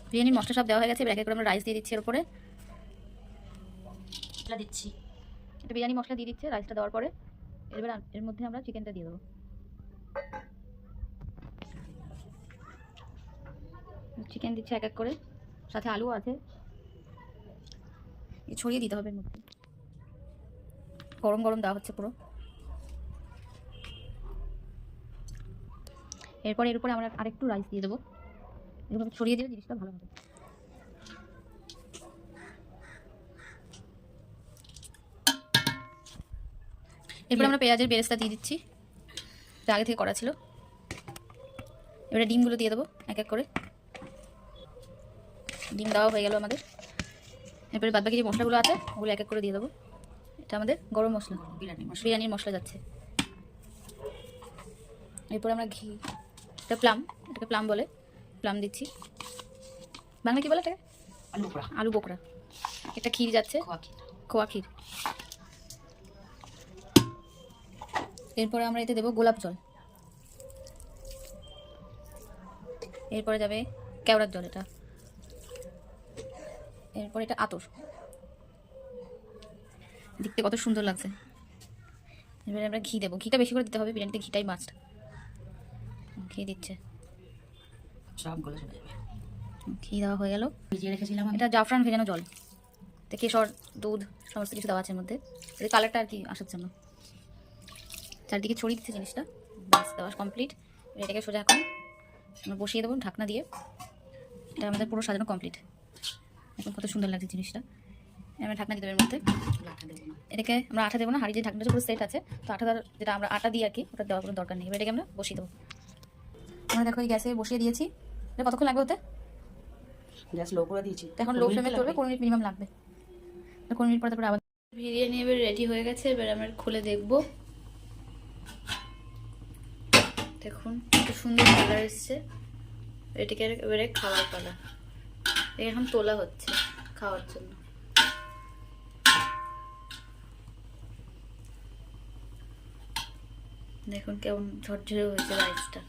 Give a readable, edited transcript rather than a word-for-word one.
বিরিয়ানির মশলা সব দেওয়া হয়ে গেছে। এবার এক এক করে আমরা রাইস দিয়ে দিচ্ছি এর উপরে। দিচ্ছি এটা বিরিয়ানি মশলা দিয়ে দিচ্ছে রাইসটা দেওয়ার পরে। এবার এর মধ্যে আমরা চিকেনটা দিয়ে দেবো। চিকেন দিচ্ছে এক এক করে, সাথে আলু আছে, ছড়িয়ে দিতে হবে এর মধ্যে। গরম গরম দেওয়া হচ্ছে পুরো। এরপর এর উপরে আমরা আরেকটু রাইস দিয়ে দেবো। এগুলো ছড়িয়ে দিলে জিনিসটা ভালো হবে। এরপর আমরা পেঁয়াজের বেরেস্তা দিয়ে দিচ্ছি, যা আগে থেকে করা ছিল। এবারে ডিমগুলো দিয়ে দেবো এক এক করে। ডিম দেওয়া হয়ে গেল আমাদের। এরপরে বাদবাকি যে মশলাগুলো আছে ওগুলো এক এক করে দিয়ে দেবো। এটা আমাদের গরম মশলা, বিরিয়ানির মশলা যাচ্ছে। এরপর আমরা ঘি, এটা প্লাম, এটাকে প্লাম বলে, প্লাম দিচ্ছি। বাংলা কি বলে এটাকে? আলু বোকরা। এটা ক্ষীর যাচ্ছে, খোয়া ক্ষীর। এরপরে আমরা এতে দেবো গোলাপ জল। এরপরে যাবে কেওড়ার জল এটা। এরপর এটা আতর, দেখতে কত সুন্দর লাগছে। এবারে আমরা ঘি দেবো। ঘিটা বেশি করে দিতে হবে, বিরিয়ানিতে ঘিটাই মাস্ট। ঘি দিচ্ছে, ঘি দেওয়া হয়ে গেল। ভিজিয়ে রেখেছিলাম এটা জাফরান ভেজানো জল, কেশর, দুধ সমস্ত কিছু দেওয়া আছে এর মধ্যে, এর কালারটা আর কি আসার জন্য। চারদিকে ছড়িয়ে দিচ্ছে জিনিসটা। বাস দেওয়া কমপ্লিট। এটাকে সোজা এখন আমরা বসিয়ে দেবো ঢাকনা দিয়ে। এটা আমাদের পুরো সাজানো কমপ্লিট। এখন কত সুন্দর লাগছে জিনিসটা। আমরা ঢাকনা দিতে হবে এর মধ্যে। এটাকে আমরা আটা দেবো না, হাঁড়ি যে ঢাকনাটা পুরো সেট আছে, তো আটাটার যেটা আমরা আটা দিই আর কি, ওটা দেওয়ার কোনো দরকার নেই। এটাকে আমরা বসিয়ে দেবো। আমরা দেখো এই গ্যাসে বসিয়ে দিয়েছি। এটা কতক্ষণ লাগবে হতে? গ্যাস লো করে দিয়েছি, এখন লো ফ্লেমে চলবে, 15 মিনিট মিনিমাম লাগবে। 15 মিনিট পর তারপরে আবার বিরিয়ানি এবার রেডি হয়ে গেছে। এবার আমরা খুলে দেখবো। দেখুন কত সুন্দর কালার এসছে। এটাকে এবারে খাওয়ার পালা। এখন তোলা হচ্ছে খাওয়ার জন্য। দেখুন কেমন ঝরঝরে হয়েছে রাইসটা।